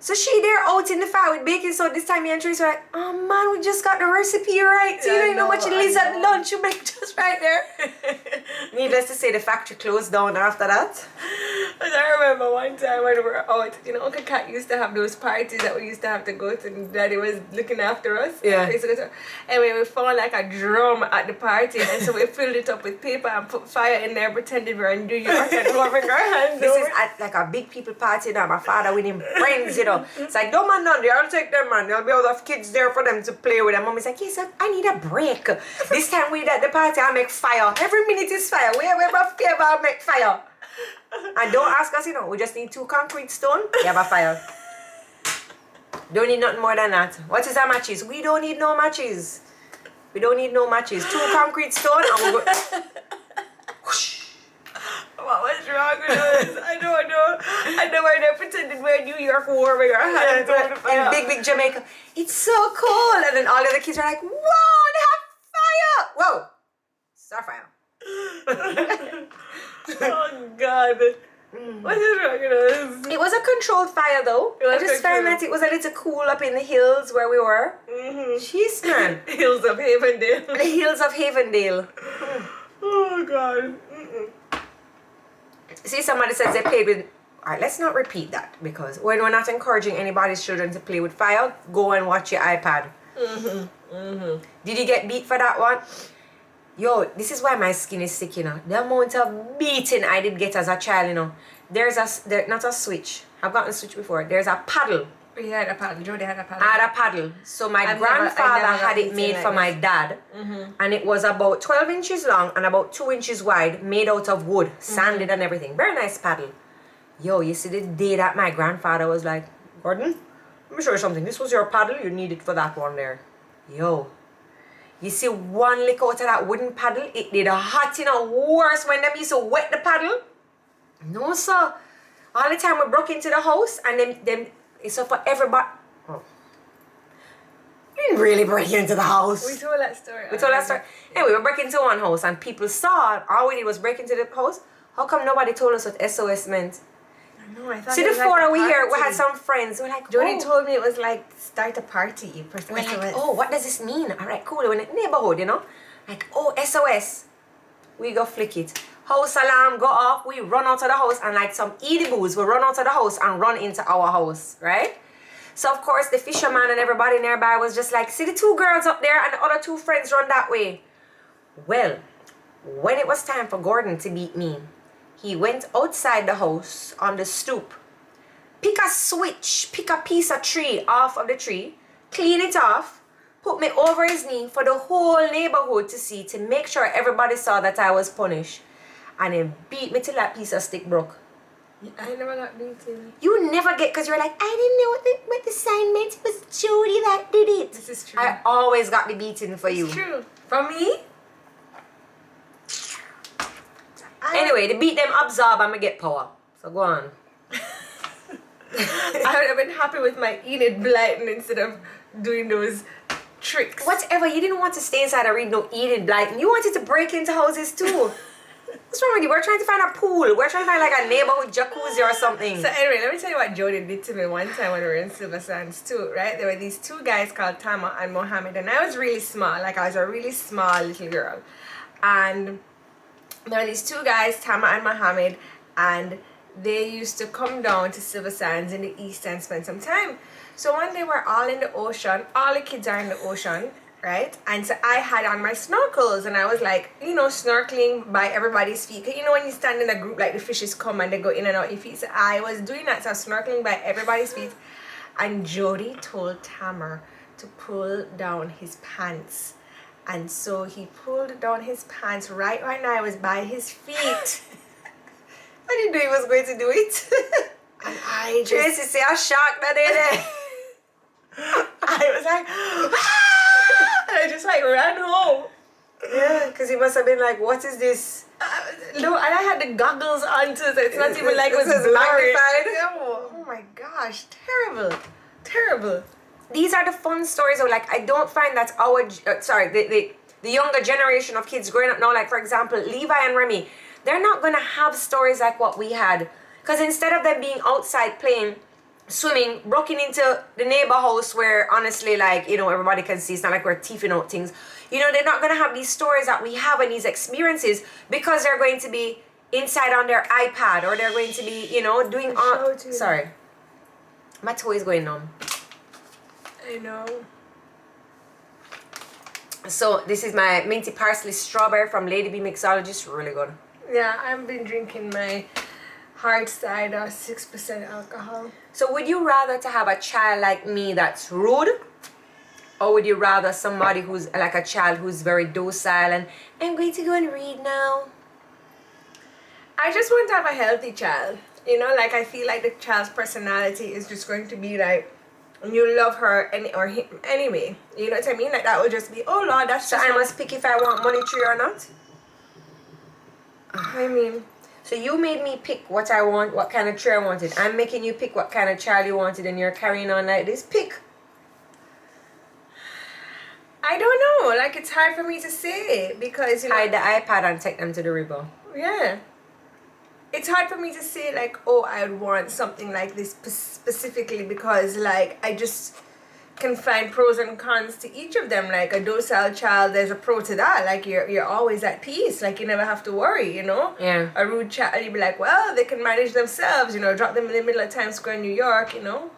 So she there out in the fire with baking soda. This time me and Trace were like, oh man, we just got the recipe right. So you don't know what lizard lunch you make just right there. Needless to say, the factory closed down after that. And I remember one time when we were out, you know, Uncle Cat used to have those parties that we used to have to go to, and Daddy was looking after us. Yeah. Anyway, we found like a drum at the party, and so we filled it up with paper and put fire in there, pretending we were in New York and warming our hands. This is at like a big people party now. My father with him friends, you know. It's like, don't man down there, I'll take them, man. There'll be other kids there for them to play with. And mommy's like, yes, I need a break. This time we at the party, I'll make fire. Every minute is fire. Wherever I'll make fire. And don't ask us, you know, we just need 2 concrete stone. We have a fire. Don't need nothing more than that. What is our matches? We don't need no matches. We don't need no matches. 2 concrete stone and we'll go. Whoosh. What was wrong with us? I don't know. I know we're there pretending we're in New York warming our hands over the fire. In big Jamaica. It's so cool. And then all the other kids are like, whoa, they have fire. Whoa. Starfire. Oh God. What is wrong with us? It was a controlled fire though. I just found that it was a little cool up in the hills where we were. Jeez, man. Hills of Havendale. The hills of Havendale. Oh God. See, somebody says they played with... Alright, let's not repeat that, because when we're not encouraging anybody's children to play with fire, go and watch your iPad. Did you get beat for that one? Yo, this is why my skin is sick, you know. The amount of beating I did get as a child, you know. There's not a switch. I've gotten a switch before. There's a paddle. We had a paddle. Jodi had a paddle. I had a paddle. So my grandfather had it made for my dad. And it was about 12 inches long and about 2 inches wide, made out of wood, sanded and everything. Very nice paddle. Yo, you see the day that my grandfather was like, Gordon, let me show you something. This was your paddle. You need it for that one there. Yo. You see one lick out of that wooden paddle, it did a hot, you know, worse when them used to wet the paddle. No, sir. All the time we broke into the house and them so for everybody. Oh. We didn't really break into the house. We told that story. Anyway, we broke into one house and people saw it. All we did was break into the house. How come nobody told us what SOS meant? No, I thought See, the 4 we here, we had some friends. We're like, Jodi told me it was like start a party. We're like, oh, what does this mean? All right, cool. We're in the neighborhood, you know. Like, oh, SOS. We go flick it. House alarm go off. We run out of the house and like some edibles, we run out of the house and run into our house, right? So of course the fisherman and everybody nearby was just like, see the 2 girls up there and the other 2 friends run that way. Well, when it was time for Gordon to beat me, he went outside the house on the stoop, pick a switch, pick a piece of tree off of the tree, clean it off, put me over his knee for the whole neighborhood to see, to make sure everybody saw that I was punished. And he beat me till that piece of stick broke. I never got beaten. You never get, because you're like, I didn't know what the sign meant. It was Jodi that did it. This is true. I always got the beating for you. It's true. For me? Anyway, the beat them absorb and I get power. So go on. I would have been happy with my Enid Blyton instead of doing those tricks. Whatever, you didn't want to stay inside and read no Enid Blyton. You wanted to break into houses too. What's wrong with you? We're trying to find a pool. We're trying to find like a neighborhood jacuzzi or something. So anyway, let me tell you what Jodi did to me one time when we were in Silver Sands too, right? There were these two guys called Tama and Mohammed, and I was really small. Like I was a really small little girl. And there were these two guys, Tama and Mohammed, and they used to come down to Silver Sands in the east and spend some time. So one day we're all in the ocean, all the kids are in the ocean, right? And so I had on my snorkels and I was like, you know, snorkeling by everybody's feet. You know when you stand in a group, like the fishes come and they go in and out your feet. So I was doing that, so I was snorkeling by everybody's feet. And Jodi told Tamer to pull down his pants. And so he pulled down his pants right when I was by his feet. I didn't know he was going to do it. And I just... Tracy say a shark that day there. I was like, ah! And I just like ran home. Yeah, because he must have been like, what is this? No, and I had the goggles on too, so it's not even like it was magnified. magnified. Oh my gosh, terrible, terrible. These are the fun stories. Or like, I don't find that our, the younger generation of kids growing up now, like for example, Levi and Remy, they're not going to have stories like what we had. Because instead of them being outside playing, swimming, broken into the neighbor house where honestly, like, you know, everybody can see, it's not like we're thieving out things. You know, they're not going to have these stories that we have and these experiences because they're going to be inside on their iPad or they're going to be, you know, doing on... Sorry. My toe is going numb. I know. So this is my minty parsley strawberry from Lady Bee Mixology. It's really good. Yeah, I've been drinking my hard cider, 6% alcohol. So would you rather to have a child like me that's rude? Or would you rather somebody who's like a child who's very docile and I'm going to go and read now? I just want to have a healthy child. You know, like I feel like the child's personality is just going to be like, you love her or him anyway. You know what I mean? Like that will just be, oh Lord, that's so just... I must pick if I want money tree or not? I mean... So you made me pick what I want, what kind of tree I wanted. I'm making you pick what kind of child you wanted and you're carrying on like this. Pick. I don't know. Like it's hard for me to say because, you know... Hide the iPad and take them to the river. Yeah. It's hard for me to say like, oh, I would want something like this specifically because like I just can find pros and cons to each of them. Like a docile child, there's a pro to that. Like you're always at peace. Like you never have to worry, you know? Yeah. A rude child, you'd be like, well, they can manage themselves, you know, drop them in the middle of Times Square, New York, you know?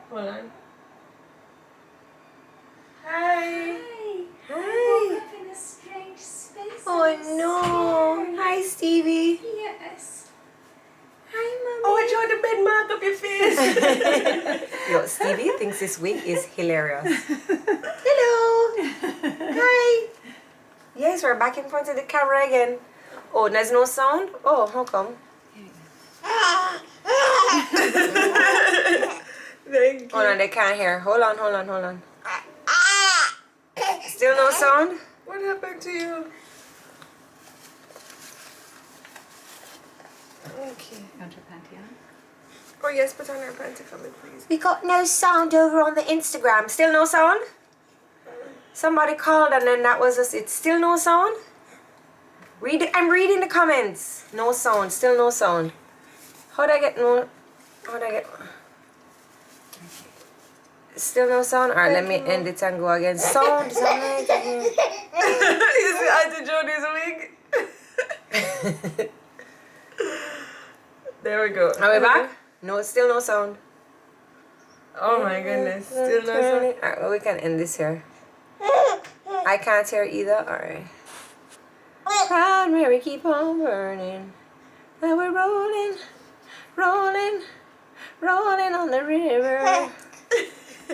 Hold on. Hi. Hi. I woke up in a strange space. Oh no. Hi Stevie. Yes. Hi Mommy. Oh, I tried to bed mark up your face. Yo, Stevie thinks this wig is hilarious. Hello. Hi. Yes, we're back in front of the camera again. Oh, there's no sound? Oh, how come? Thank you. Hold on, they can't hear. Hold on. Still no sound? What happened to you? Okay. You want your panty on? Oh yes, put on your panty for me, please. We got no sound over on the Instagram. Still no sound? Somebody called and then that was us. It's still no sound? I'm reading the comments. No sound. Still no sound. How'd I get... Still no sound? Alright, let me end it and go again. Sound. You see Auntie Jodi's wig? There we go. Are we back? No, still no sound. Oh my goodness. Still no sound. Alright, well, we can end this here. I can't hear either. Alright. Proud Mary, keep on burning. And we're rolling on the river. You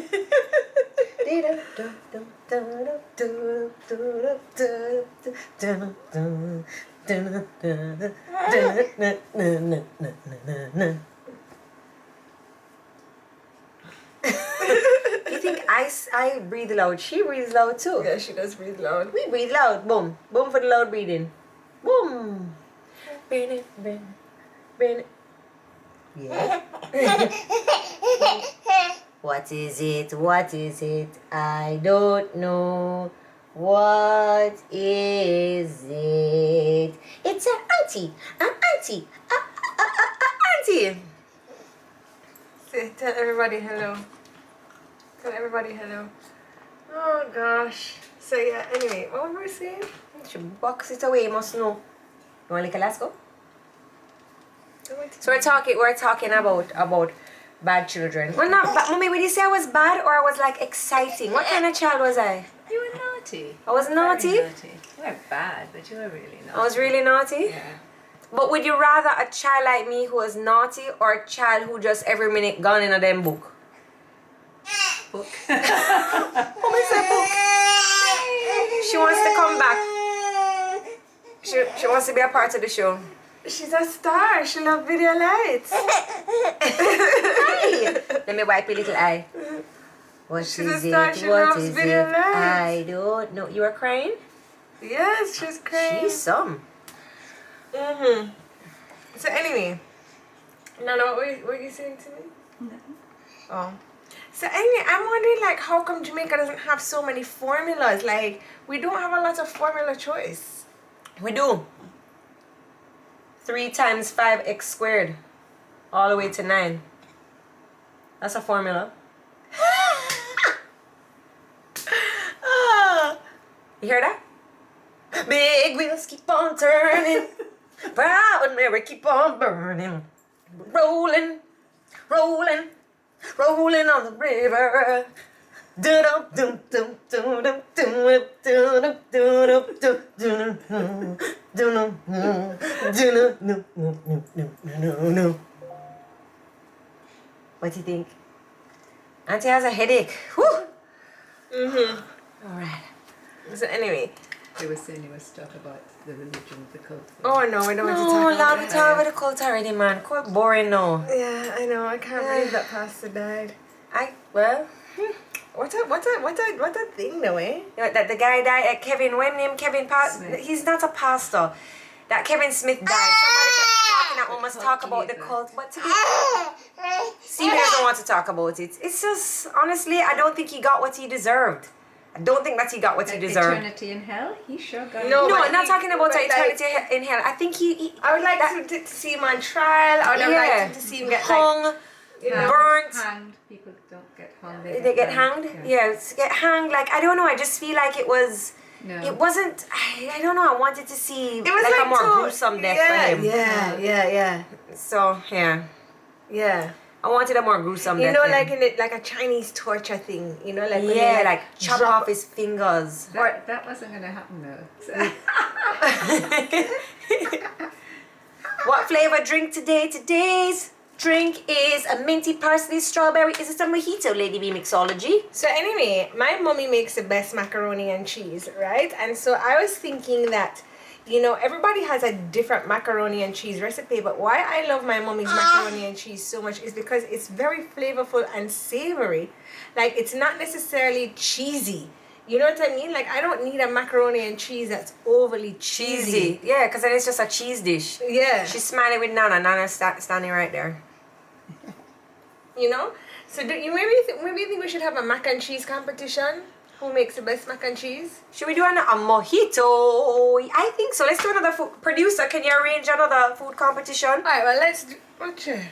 think I breathe loud? She breathes loud too. Yeah, she does breathe loud. We breathe loud. Boom. Boom for the loud breathing. Boom. Breathe it. Yeah. What is it? What is it? I don't know. What is it? It's an auntie. An auntie. Auntie. Say, tell everybody hello. Tell everybody hello. Oh gosh. So yeah, anyway, what were we saying? Should box it away, you must know. You want to let's go? So we're talking about bad children. Well, not bad. Mommy, would you say I was bad or I was like exciting? What kind of child was I? You were naughty. I was naughty? Very naughty. You weren't bad, but you were really naughty. I was really naughty? Yeah. But would you rather a child like me who was naughty or a child who just every minute gone in a damn book? Book. Mommy said book. She wants to come back. She wants to be a part of the show. She's a star. She loves video lights. Hi. Let me wipe your little eye. What She's is a star. it? She What loves is video it? lights. I don't know. You were crying? Yes, she's crazy. She's some. So anyway, Nana, what were you saying to me? No. Oh. So anyway, I'm wondering like how come Jamaica doesn't have so many formulas? Like we don't have a lot of formula choice. We do. 3 times 5x squared. All the way to 9. That's a formula. You hear that? Big wheels keep on turning. Proud Mary keep on burning. Rolling, rolling, rolling on the river. Do-dum, dum, dum, dum, dum, dum, dum, dum, dum, dum, dum. What do you think? Auntie has a headache. Whew. All right. So anyway. They were saying you were stuck about the religion of the cult. Oh no, I don't want to No, talk long about we that. talk about the cult already, man. Quite boring now. Yeah, I know. I can't believe that pastor died. Well, What a thing though, eh? you know, that the guy died. Kevin, when name Kevin Smith. he's not a pastor. That Kevin Smith died. Somebody kept talking that we must talk about the cult, but to be Stevie doesn't want to talk about it. It's just honestly, I don't think he got what he deserved. I don't think that he got what he deserved. Eternity in hell? He sure got No, it. No, but I'm not he- talking about but eternity in hell. I think he I would like to see him on trial. I would like to see him get like, hung, you know, burnt. Hanged. People don't get hung. They get hanged? Yeah, to get hanged. Like, I don't know. I just feel like it was. No. It wasn't. I don't know. I wanted to see it was like a more too- gruesome death yeah, for him. Yeah. So yeah, I wanted a more gruesome You death. know, for like him. in it, like a Chinese torture thing. You know, like when Yeah, they, like chop drop- off his fingers. That wasn't going to happen though. So- What flavor drink today? Today's drink is a minty parsley strawberry. Is it a mojito, Lady Bee Mixology? So anyway, my mommy makes the best macaroni and cheese, right? And so I was thinking that, you know, everybody has a different macaroni and cheese recipe, but why I love my mommy's macaroni and cheese so much is because it's very flavorful and savory. Like, it's not necessarily cheesy. You know what I mean? Like, I don't need a macaroni and cheese that's overly cheesy. Yeah, because then it's just a cheese dish. Yeah. She's smiling with Nana. Nana's standing right there. You know? So do you maybe think we should have a mac and cheese competition? Who makes the best mac and cheese? Should we do a mojito? I think so. Let's do another food. Producer, can you arrange another food competition? Alright, well let's do okay.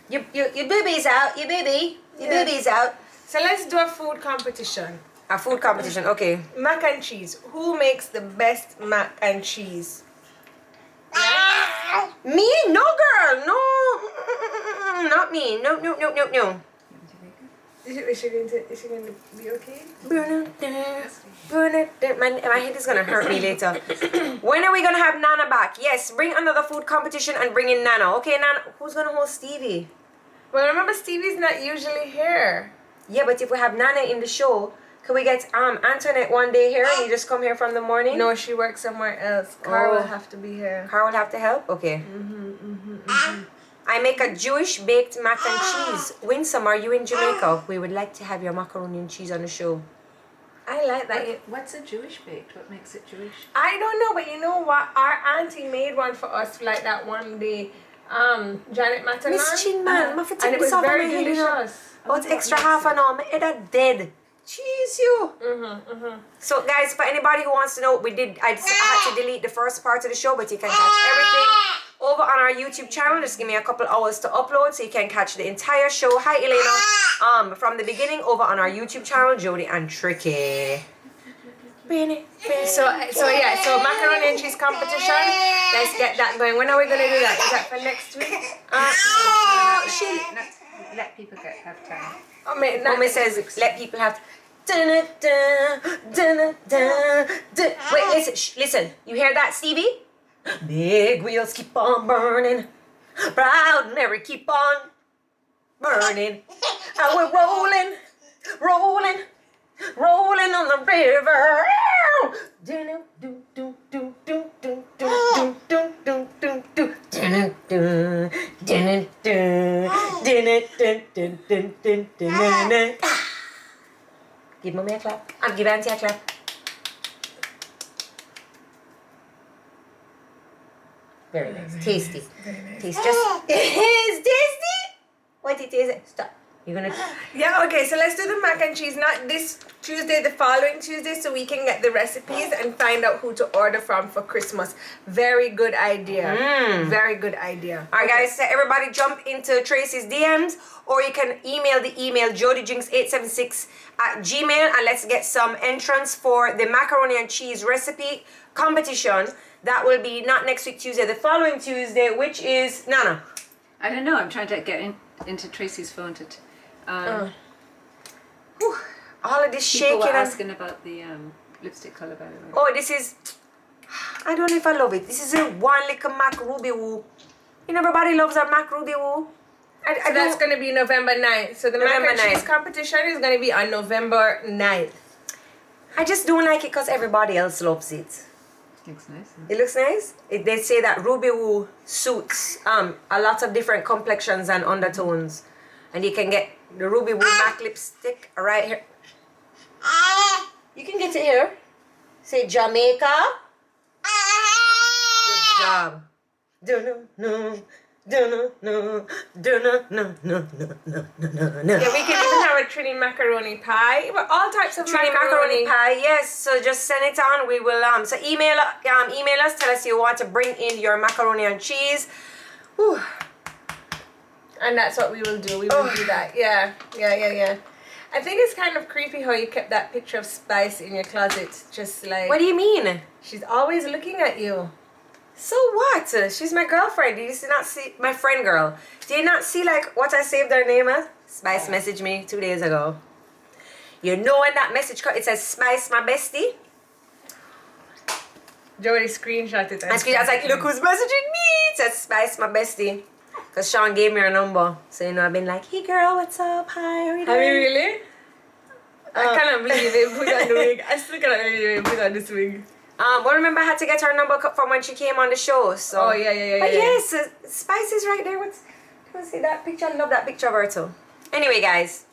Your baby's out. Your baby's out. So let's do a food competition. A food competition, okay. Mac and cheese. Who makes the best mac and cheese? Me? No, girl. No. Not me. No. Is she going to be okay? My head is gonna hurt me later. When are we gonna have Nana back? Yes, bring another food competition and bring in Nana. Okay, Nana. Who's gonna hold Stevie? Well, remember Stevie's not usually here. Yeah, but if we have Nana in the show, can we get Antoinette one day here and you just come here from the morning? No, she works somewhere else. Car Oh. will have to be here. Carl will have to help? Okay. I make a Jewish baked mac and cheese. Winsome, are you in Jamaica? We would like to have your macaroni and cheese on the show. I like that. What's a Jewish baked? What makes it Jewish? I don't know, but you know what? Our auntie made one for us like that one day. Janet Matanon. Miss Chin man, I have to And take it this was off of my very head, you know. delicious. Oh, it's extra half an hour. My head are dead. Jeez, you. So, guys, for anybody who wants to know what we did, I had to delete the first part of the show, but you can catch everything over on our YouTube channel. Just give me a couple hours to upload so you can catch the entire show. Hi, Elena. From the beginning over on our YouTube channel, Jodi and Tricky. So macaroni and cheese competition. Let's get that going. When are we gonna do that? Is that for next week? Let people have time. Mommy says, let people have. Wait, listen. You hear that, Stevie? Big wheels keep on burning. Proud Mary keep on burning. And we're rolling, rolling, rolling on the river. Give mommy a clap. I'm giving auntie a clap. Very nice. Tasty. Taste just. It's tasty. What it is? Stop. You're gonna. Yeah, okay, so let's do the mac and cheese, not this Tuesday, the following Tuesday, so we can get the recipes and find out who to order from for Christmas. Very good idea. Very good idea. Alright, guys, so everybody jump into Tracy's DMs, or you can email the email jodydrinks876@gmail, and let's get some entrance for the macaroni and cheese recipe competition. That will be not next week Tuesday, the following Tuesday, which is Nana. I don't know. I'm trying to get into Tracy's phone to. All of this People shaking were and asking about the lipstick color, by the way. oh, this is. I don't know if I love it. This is a one little Mac Ruby Woo. You know, everybody loves our Mac Ruby Woo. So that's going to be November 9th. So the mac November and cheese 9th. competition is going to be on November 9th. I just don't like it because everybody else loves it. Looks nice. It looks nice. They say that Ruby Woo suits a lot of different complexions and undertones, and you can get the Ruby Woo MAC lipstick right here. You can get it here. Say Jamaica. Good job. No. Yeah, we can even have a Trini macaroni pie. All types of Trini macaroni pie, yes. So just send it on. We will so email us. Tell us you want to bring in your macaroni and cheese. Whew. And that's what we will do. We will do that. Yeah. I think it's kind of creepy how you kept that picture of Spice in your closet. Just like. What do you mean? She's always looking at you. So what? She's my girlfriend. Did you not see my friend girl? Did you not see like what I saved her name as? Spice messaged me 2 days ago. You know when that message it says Spice my bestie? Jodi screenshot it. I was like, look who's messaging me. It says Spice my bestie. Because Sean gave me her number. So you know I've been like, hey girl, what's up? Hi, how are you doing? Have you really? I cannot believe it. Put on the wig. I still cannot believe it. Put on this wig. But remember I had to get her number from when she came on the show. So. Oh yeah. But yes, Spice is right there. Let's see that picture. I love that picture of her too. Anyway, guys,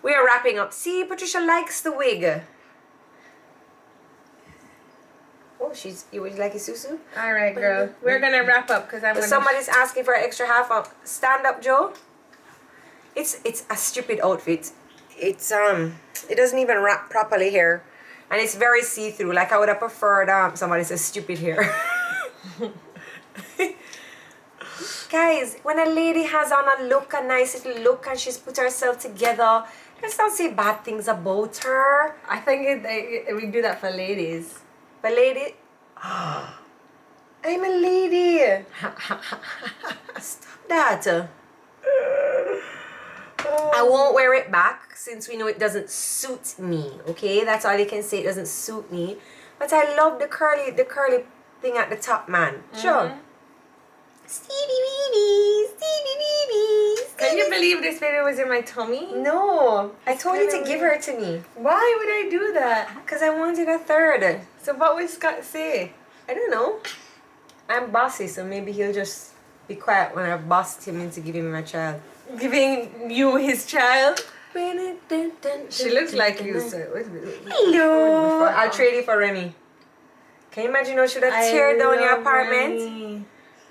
we are wrapping up. See, Patricia likes the wig. Oh, you would like a susu? All right, girl. We're gonna wrap up because I'm. Somebody's asking for an extra half of stand up, Joe. It's a stupid outfit. It doesn't even wrap properly here. And it's very see-through. Like I would have preferred somebody says stupid hair. Guys, when a lady has on a nice little look, and she's put herself together, let's not say bad things about her. I think we do that for ladies. But lady, I'm a lady. Stop that. I won't wear it back since we know it doesn't suit me. Okay, that's all you can say. It doesn't suit me, but I love the curly thing at the top, man. Sure. Stevie Weenie. Can you believe this baby was in my tummy? No, I told you to give her to me. Why would I do that? Because I wanted a third. So what would Scott say? I don't know. I'm bossy, so maybe he'll just be quiet when I bossed him into giving me my child. Giving you his child? She looks like you, sir. Hello. I'll trade you for Remy. Can you imagine how she would have tear down your apartment? Remy.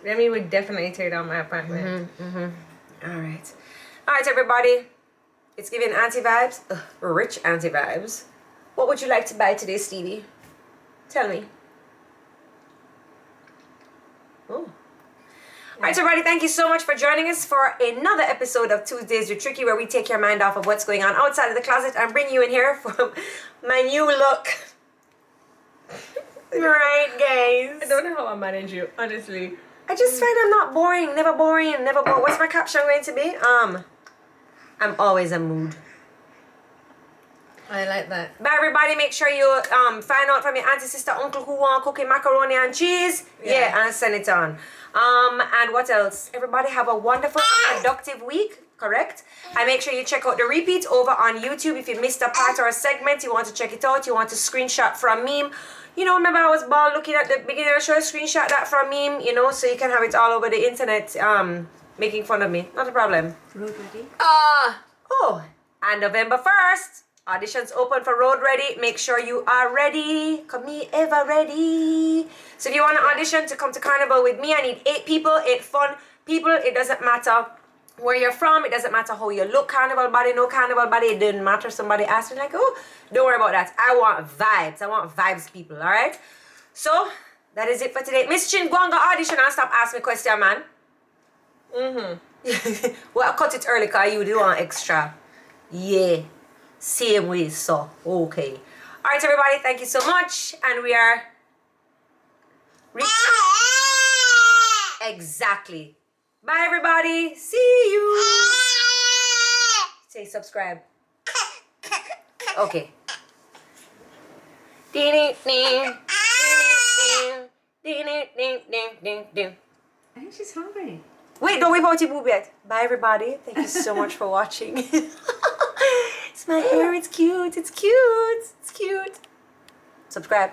Remy would definitely tear down my apartment. All right, everybody. It's giving auntie vibes, rich auntie vibes. What would you like to buy today, Stevie? Tell me. Oh. Alright, everybody, thank you so much for joining us for another episode of Tuesdays with Tricky, where we take your mind off of what's going on outside of the closet and bring you in here for my new look. Right, guys? I don't know how I manage you, honestly. I just find I'm not boring, never boring, never boring. What's my caption going to be? I'm always a mood. I like that. Bye, everybody. Make sure you find out from your auntie, sister, uncle who want cooking macaroni and cheese. Yeah, and send it on. And what else? Everybody have a wonderful and productive week, correct? And make sure you check out the repeat over on YouTube. If you missed a part or a segment, you want to check it out, you want to screenshot from meme. You know, remember I was bald looking at the beginning of the show, screenshot that from meme, you know, so you can have it all over the internet, making fun of me. Not a problem. Road ready? Oh, and November 1st, auditions open for Road Ready. Make sure you are ready. Come me ever ready. So if you want to audition to come to Carnival with me, I need 8 people, 8 fun people. It doesn't matter where you're from. It doesn't matter how you look. Carnival body, no carnival body. It didn't matter. Somebody asked me like, oh, don't worry about that. I want vibes. I want vibes, people. All right? So that is it for today. Miss Chin, go and go audition and stop asking me question, man. Well, I cut it early because you do want extra. Yeah. Same way, so. Okay. Alright, everybody. Thank you so much. And we are... Exactly. Bye, everybody. See you. Say subscribe. Okay. I think she's hungry. Wait, don't whip out your boob yet. Bye, everybody. Thank you so much for watching. It's my hair. It's cute. It's cute. It's cute. Subscribe.